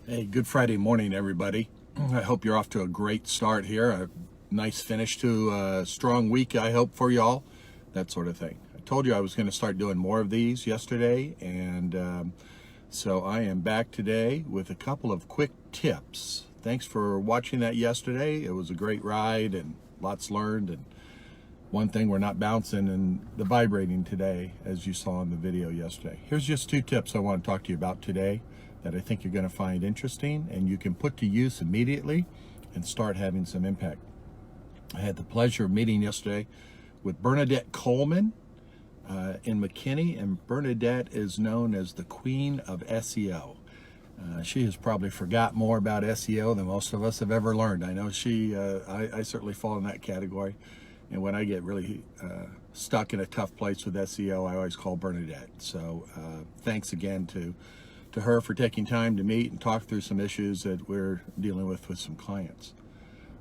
Hey, good Friday morning, everybody. I hope you're off to a great start here. A nice finish to a strong week, I hope, for y'all. That sort of thing. I told you I was going to start doing more of these yesterday, and so I am back today with a couple of quick tips. Thanks for watching that yesterday. It was a great ride and lots learned. And one thing, we're not bouncing and the vibrating today, as you saw in the video yesterday. Here's just two tips I want to talk to you about today that I think you're going to find interesting and you can put to use immediately and start having some impact. I had the pleasure of meeting yesterday with Bernadette Coleman in McKinney, and Bernadette is known as the Queen of SEO. She has probably forgot more about SEO than most of us have ever learned. I know I certainly fall in that category. And when I get really stuck in a tough place with SEO, I always call Bernadette. So thanks again to her for taking time to meet and talk through some issues that we're dealing with some clients.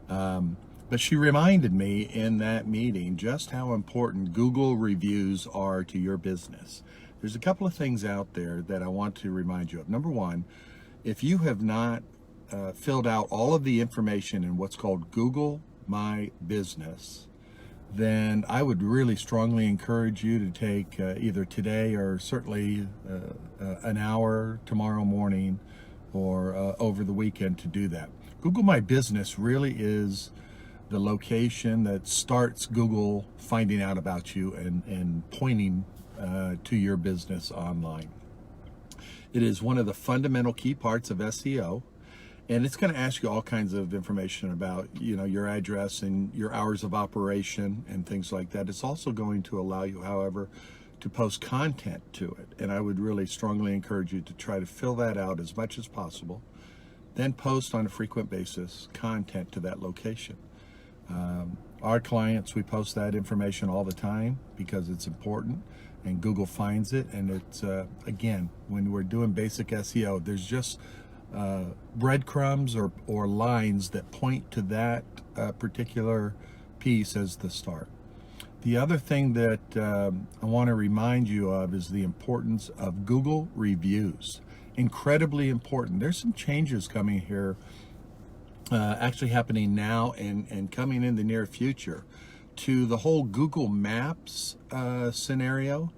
But she reminded me in that meeting just how important Google reviews are to your business. There's a couple of things out there that I want to remind you of. Number one, if you have not filled out all of the information in what's called Google My Business, then I would really strongly encourage you to take either today or certainly an hour tomorrow morning or over the weekend to do that. Google My Business really is the location that starts Google finding out about you and pointing to your business online. It is one of the fundamental key parts of SEO. And it's going to ask you all kinds of information about, your address and your hours of operation and things like that. It's also going to allow you, however, to post content to it. And I would really strongly encourage you to try to fill that out as much as possible. Then post on a frequent basis content to that location. Our clients, we post that information all the time because it's important and Google finds it. And it's, again, when we're doing basic SEO, there's just breadcrumbs or lines that point to that particular piece as the start. The other thing that I want to remind you of is the importance of Google reviews. Incredibly important. There's some changes coming here, actually happening now and coming in the near future to the whole Google Maps scenario.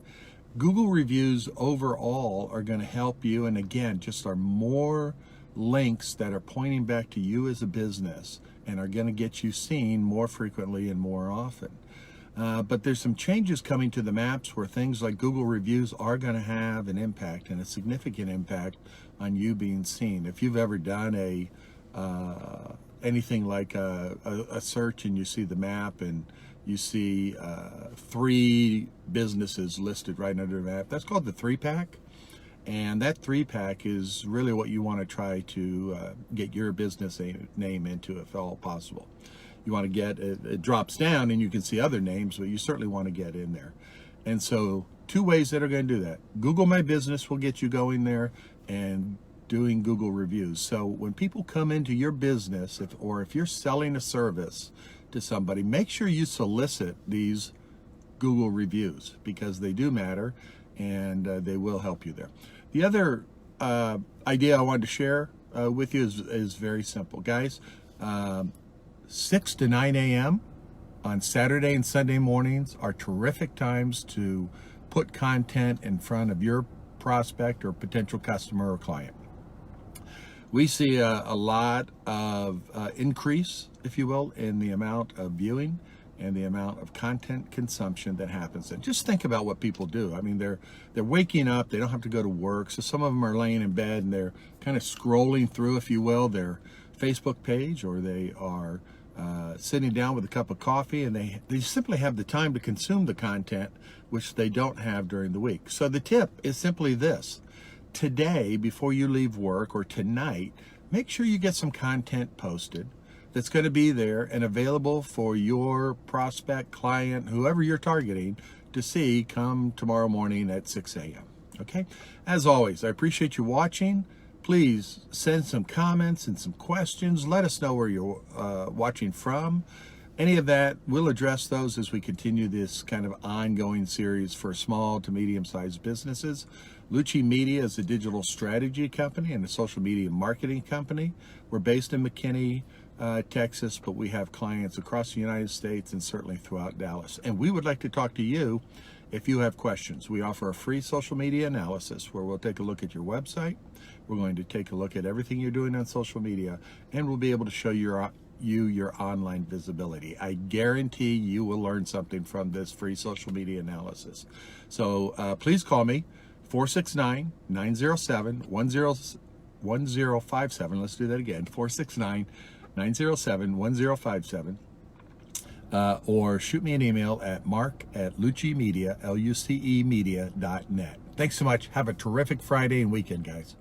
Google reviews overall are going to help you, and again, just are more links that are pointing back to you as a business and are going to get you seen more frequently and more often. But there's some changes coming to the maps where things like Google reviews are going to have an impact, and a significant impact on you being seen. If you've ever done anything like a search and you see the map and you see 3 businesses listed right under the map, that's called the 3-pack. And that 3-pack is really what you want to try to get your business name into, if at all possible. You want to get, it drops down and you can see other names, but you certainly want to get in there. And so 2 ways that are going to do that. Google My Business will get you going there, and doing Google reviews. So when people come into your business, if you're selling a service to somebody, make sure you solicit these Google reviews because they do matter, and they will help you there. The other idea I wanted to share with you is very simple. Guys, 6 to 9 a.m. on Saturday and Sunday mornings are terrific times to put content in front of your prospect or potential customer or client. We see a lot of increase, if you will, in the amount of viewing and the amount of content consumption that happens. And just think about what people do. I mean, they're waking up, they don't have to go to work, so some of them are laying in bed and they're kind of scrolling through, if you will, their Facebook page, or they are sitting down with a cup of coffee, and they simply have the time to consume the content, which they don't have during the week. So the tip is simply this. Today, before you leave work, or tonight, make sure you get some content posted that's going to be there and available for your prospect, client, whoever you're targeting to see come tomorrow morning at 6 a.m. Okay? As always, I appreciate you watching. Please send some comments and some questions. Let us know where you're watching from. Any of that, we'll address those as we continue this kind of ongoing series for small to medium-sized businesses. Lucci Media is a digital strategy company and a social media marketing company. We're based in McKinney, Texas, but we have clients across the United States and certainly throughout Dallas. And we would like to talk to you if you have questions. We offer a free social media analysis where we'll take a look at your website. We're going to take a look at everything you're doing on social media, and we'll be able to show you your online visibility. I guarantee you will learn something from this free social media analysis. So please call me, 469-907-1057. Let's do that again, 469-907-1057. Or shoot me an email at mark@luccimedia, LUCE media.net. Thanks so much. Have a terrific Friday and weekend, guys.